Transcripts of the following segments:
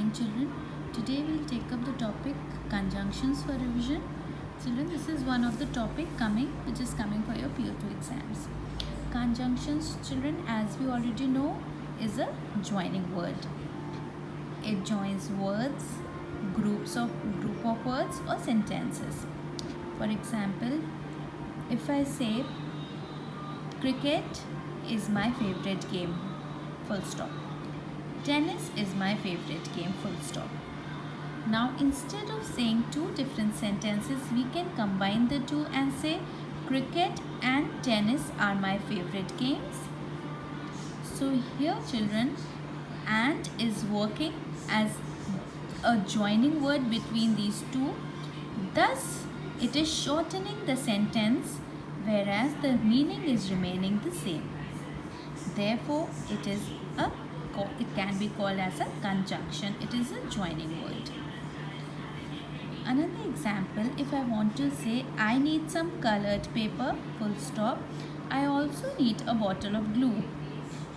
morning, children. Today we'll take up the topic conjunctions for revision. Children, this is one of the topic which is coming for your P.O.2 exams. Conjunctions, children, as we already know, is a joining word. It joins words, group of words or sentences. For example, if I say cricket is my favorite game, full stop. Tennis is my favorite game, full stop. Now instead of saying two different sentences, we can combine the two and say cricket and tennis are my favorite games. So here, children, and is working as a joining word between these two. Thus, it is shortening the sentence, whereas the meaning is remaining the same. Therefore, it can be called as a conjunction. It is a joining word. Another example, if I want to say I need some colored paper, full stop, I also need a bottle of glue.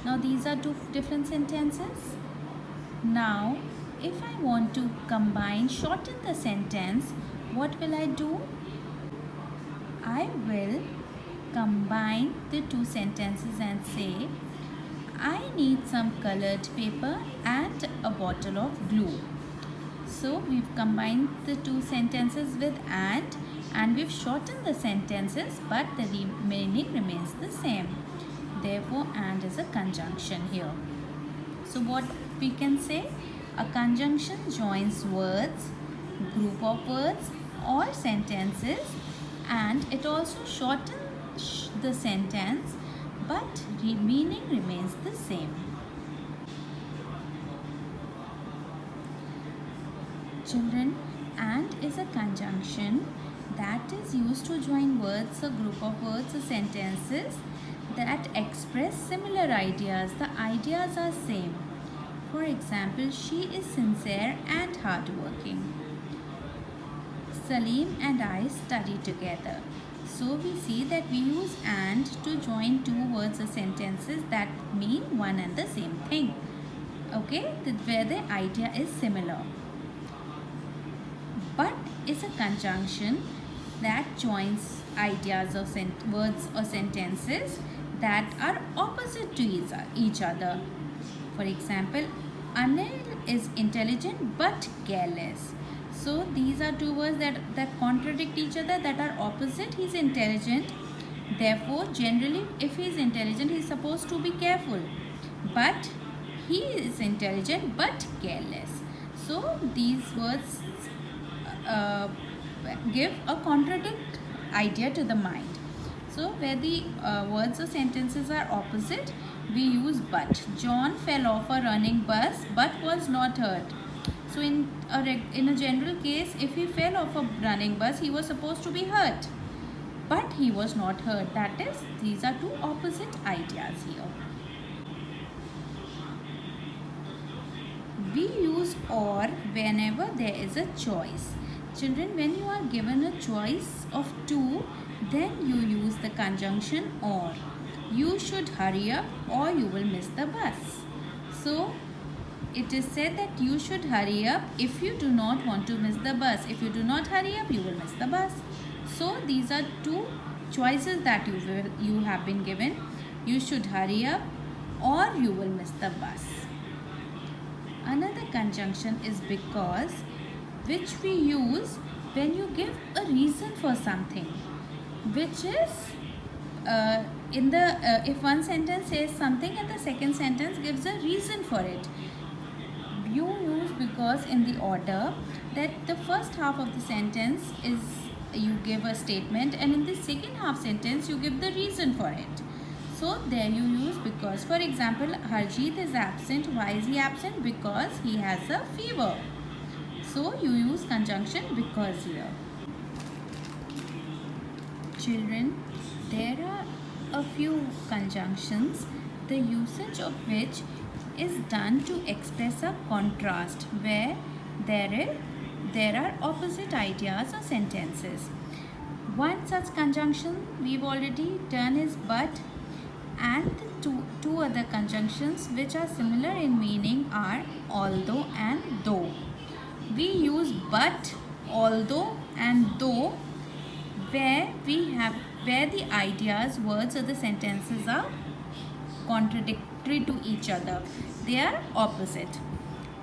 Now these are two different sentences. Now if I want to shorten the sentence, what will I do? I will combine the two sentences and say I need some colored paper and a bottle of glue. So we've combined the two sentences with and we've shortened the sentences, but the meaning remains the same. Therefore, and is a conjunction here. So what we can say? A conjunction joins words, group of words or sentences, and it also shortens the sentence, but meaning remains the same. Children, and is a conjunction that is used to join words, a group of words or sentences that express similar ideas. The ideas are same. For example, she is sincere and hardworking. Salim and I study together. So we see that we use and to join two words or sentences that mean one and the same thing. Okay, where the idea is similar. But is a conjunction that joins ideas of words or sentences that are opposite to each other. For example, Anil is intelligent but careless. So these are two words that contradict each other, that are opposite. He is intelligent. Therefore, generally, if he is intelligent, he is supposed to be careful. But he is intelligent but careless. So these words give a contradict idea to the mind. So where the words or sentences are opposite, we use but. John fell off a running bus but was not hurt. So in a general case, if he fell off a running bus, he was supposed to be hurt, but he was not hurt. That is, these are two opposite ideas here. We use or whenever there is a choice. Children, when you are given a choice of two, then you use the conjunction or. You should hurry up or you will miss the bus. So it is said that you should hurry up if you do not want to miss the bus. If you do not hurry up, you will miss the bus. So these are two choices that you have been given. You should hurry up or you will miss the bus. Another conjunction is because, which we use when you give a reason for something, which is if one sentence says something and the second sentence gives a reason for it, you use because in the order that the first half of the sentence is you give a statement, and in the second half sentence you give the reason for it. So there you use because. For example, Harjeet is absent. Why is he absent? Because he has a fever. So you use conjunction because here. Children, there are a few conjunctions, the usage of which is done to express a contrast where there are opposite ideas or sentences. One such conjunction we've already done is but, And the two other conjunctions which are similar in meaning are although and though. We use but, although and though where the ideas, words or the sentences are contradictory to each other. They are opposite.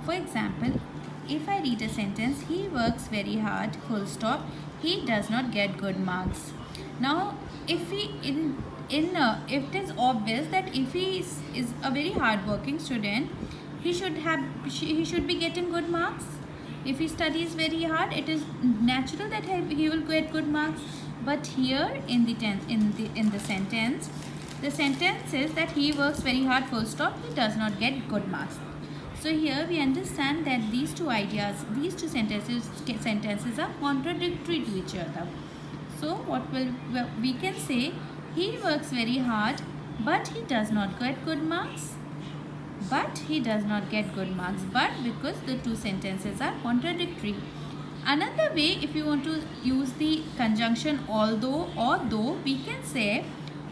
For example, if I read a sentence, he works very hard, full stop, he does not get good marks. Now, if he if it is obvious that if he is a very hard-working student, he should be getting good marks. If he studies very hard, it is natural that he will get good marks. But here in the sentence, the sentence says that he works very hard, full stop, he does not get good marks. So here we understand that these two ideas, these two sentences are contradictory to each other. So we can say he works very hard, but he does not get good marks. But he does not get good marks. But because the two sentences are contradictory. Another way, if you want to use the conjunction although or though, we can say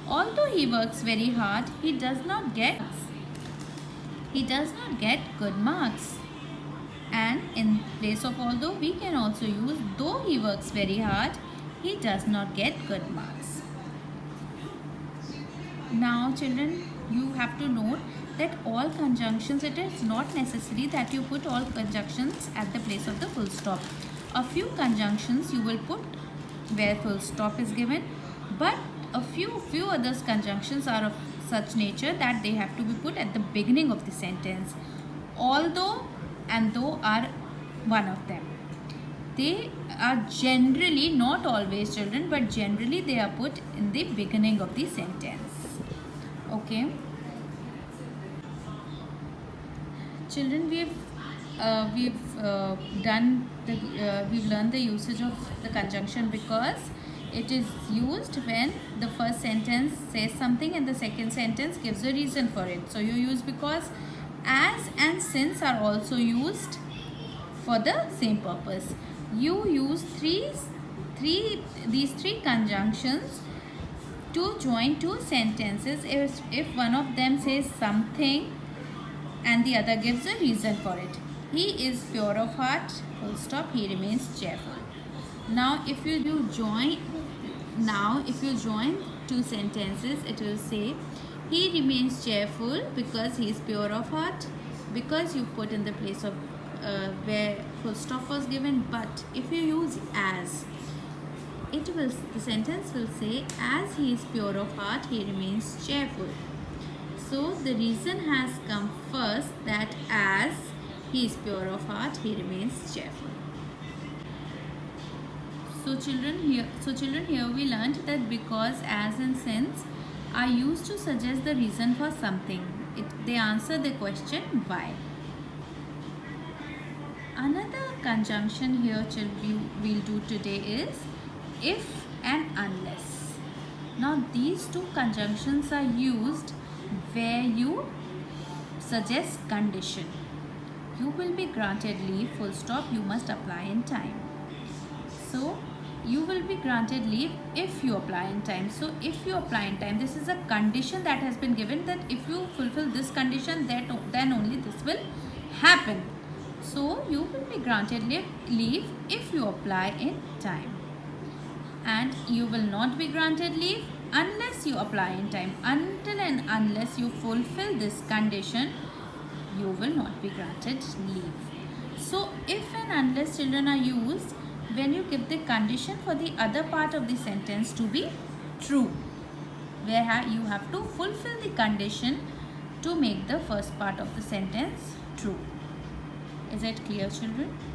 although he works very hard, he does not get good marks. And in place of although, we can also use though he works very hard, he does not get good marks. Now children, you have to note that all conjunctions, it is not necessary that you put all conjunctions at the place of the full stop. A few conjunctions you will put where full stop is given, but a few other conjunctions are of such nature that they have to be put at the beginning of the sentence. Although and though are one of them. They are generally, not always children, but generally they are put in the beginning of the sentence. Okay. Children, we've learned the usage of the conjunction because it is used when the first sentence says something and the second sentence gives a reason for it. So you use because. As and since are also used for the same purpose. You use these three conjunctions to join two sentences if one of them says something and the other gives a reason for it. He is pure of heart, full stop, he remains cheerful. Now if you join two sentences, it will say he remains cheerful because he is pure of heart, because you put in the place of where full stop was given. But if you use as, the sentence will say as he is pure of heart, he remains cheerful. So the reason has come first, that as he is pure of heart, he remains cheerful. So children, here we learned that because, as and since are used to suggest the reason for something. They answer the question why. Another conjunction here we'll do today is if and unless. Now these two conjunctions are used where you suggest condition. You will be granted leave, full stop, you must apply in time. So you will be granted leave if you apply in time. So if you apply in time, this is a condition that has been given, that if you fulfill this condition, then only this will happen. So you will be granted leave if you apply in time. And you will not be granted leave unless you apply in time. Until and unless you fulfill this condition, you will not be granted leave. So if and unless children are used when you give the condition for the other part of the sentence to be true, where you have to fulfill the condition to make the first part of the sentence true. Is it clear, children?